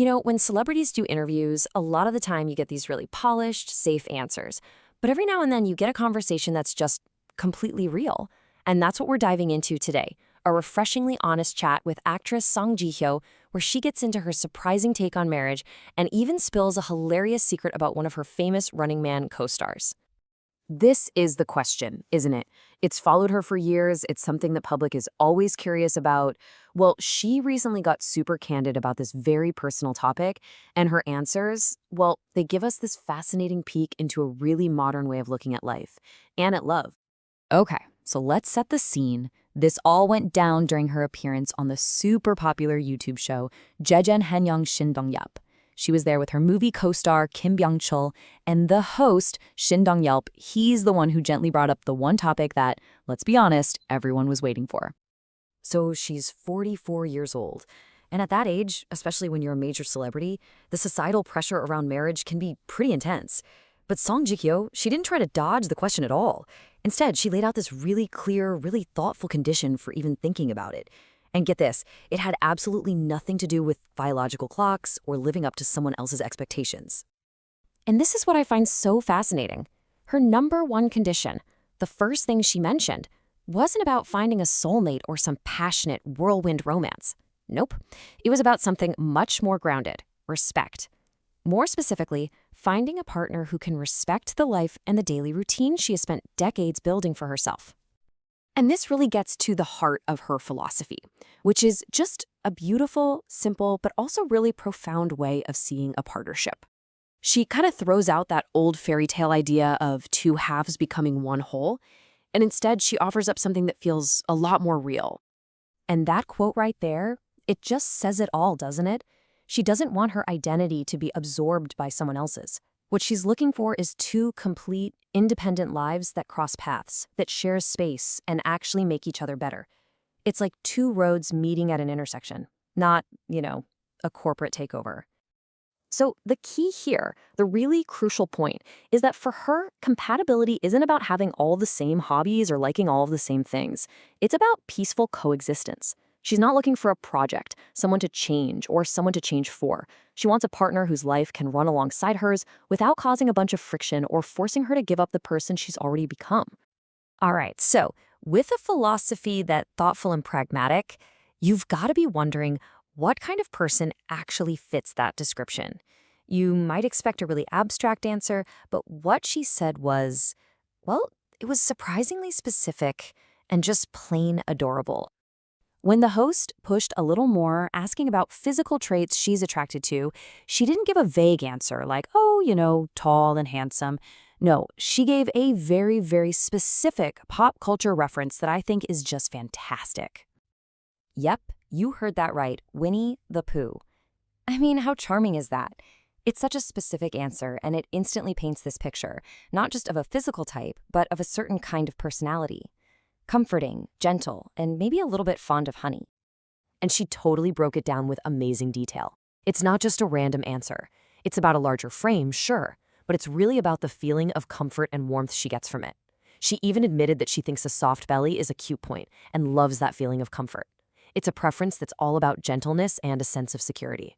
When celebrities do interviews, a lot of the time you get these really polished, safe answers. But every now and then you get a conversation that's just completely real. And that's what we're diving into today, a refreshingly honest chat with actress Ji-hyo, where she gets into her surprising take on marriage and even spills a hilarious secret about one of her famous Running Man co-stars. This is the question, isn't it? It's followed her for years. It's something the public is always curious about. Well, she recently got super candid about this very personal topic, and her answers, well, they give us this fascinating peek into a really modern way of looking at life and at love. Okay, so let's set the scene. This all went down during her appearance on the super popular YouTube show Jejeon Hanyeong Shin Dong-yup. She was there with her movie co-star Kim Byung-chul, and the host, Shin Dong-yup, he's the one who gently brought up the one topic that, let's be honest, everyone was waiting for. So she's 44 years old. And at that age, especially when you're a major celebrity, the societal pressure around marriage can be pretty intense. But Ji-hyo, she didn't try to dodge the question at all. Instead, she laid out this really clear, really thoughtful condition for even thinking about it. And get this, it had absolutely nothing to do with biological clocks or living up to someone else's expectations. And this is what I find so fascinating. Her number one condition, the first thing she mentioned, wasn't about finding a soulmate or some passionate whirlwind romance. Nope. It was about something much more grounded, respect. More specifically, finding a partner who can respect the life and the daily routine she has spent decades building for herself. And this really gets to the heart of her philosophy, which is just a beautiful, simple, but also really profound way of seeing a partnership. She kind of throws out that old fairy tale idea of two halves becoming one whole, and instead she offers up something that feels a lot more real. And that quote right there, it just says it all, doesn't it? She doesn't want her identity to be absorbed by someone else's. What she's looking for is two complete, independent lives that cross paths, that share space, and actually make each other better. It's like two roads meeting at an intersection, not, a corporate takeover. So the key here, the really crucial point, is that for her, compatibility isn't about having all the same hobbies or liking all of the same things. It's about peaceful coexistence. She's not looking for a project, someone to change, or someone to change for. She wants a partner whose life can run alongside hers without causing a bunch of friction or forcing her to give up the person she's already become. All right, so with a philosophy that's thoughtful and pragmatic, you've got to be wondering what kind of person actually fits that description. You might expect a really abstract answer, but what she said was, well, it was surprisingly specific and just plain adorable. When the host pushed a little more, asking about physical traits she's attracted to, she didn't give a vague answer like, oh, tall and handsome. No, she gave a very, very specific pop culture reference that I think is just fantastic. Yep, you heard that right, Winnie the Pooh. I mean, how charming is that? It's such a specific answer, and it instantly paints this picture, not just of a physical type, but of a certain kind of personality. Comforting, gentle, and maybe a little bit fond of honey. And she totally broke it down with amazing detail. It's not just a random answer. It's about a larger frame, sure, but it's really about the feeling of comfort and warmth she gets from it. She even admitted that she thinks a soft belly is a cute point and loves that feeling of comfort. It's a preference that's all about gentleness and a sense of security.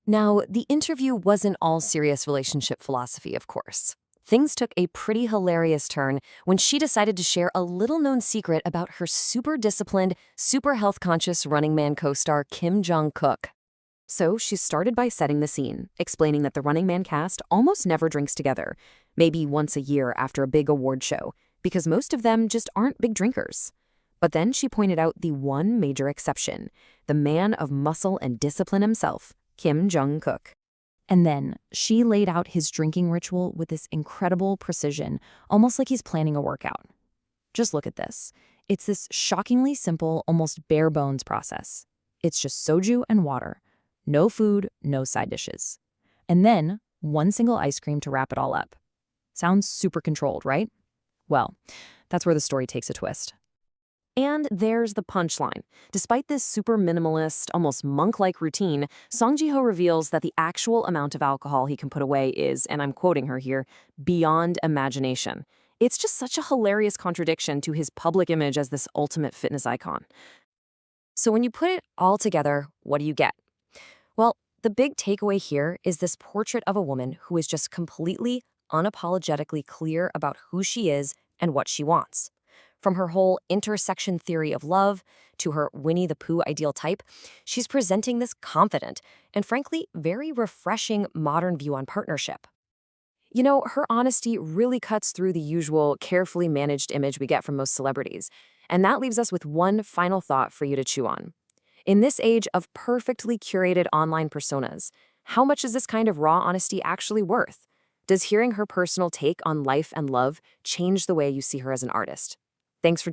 Now, the interview wasn't all serious relationship philosophy, of course. Things took a pretty hilarious turn when she decided to share a little-known secret about her super disciplined, super health-conscious Running Man co-star Kim Jong-kook. So she started by setting the scene, explaining that the Running Man cast almost never drinks together, maybe once a year after a big award show, because most of them just aren't big drinkers. But then she pointed out the one major exception, the man of muscle and discipline himself, Kim Jong-kook. And then she laid out his drinking ritual with this incredible precision, almost like he's planning a workout. Just look at this. It's this shockingly simple, almost bare bones process. It's just soju and water. No food, no side dishes. And then one single ice cream to wrap it all up. Sounds super controlled, right? Well, that's where the story takes a twist. And there's the punchline. Despite this super minimalist, almost monk-like routine, Ji-hyo reveals that the actual amount of alcohol he can put away is, and I'm quoting her here, beyond imagination. It's just such a hilarious contradiction to his public image as this ultimate fitness icon. So when you put it all together, what do you get? Well, The big takeaway here is this portrait of a woman who is just completely, unapologetically clear about who she is and what she wants. From her whole intersection theory of love to her Winnie the Pooh ideal type, she's presenting this confident and frankly very refreshing modern view on partnership. Her honesty really cuts through the usual carefully managed image we get from most celebrities. And that leaves us with one final thought for you to chew on. In this age of perfectly curated online personas, how much is this kind of raw honesty actually worth? Does hearing her personal take on life and love change the way you see her as an artist? Thanks for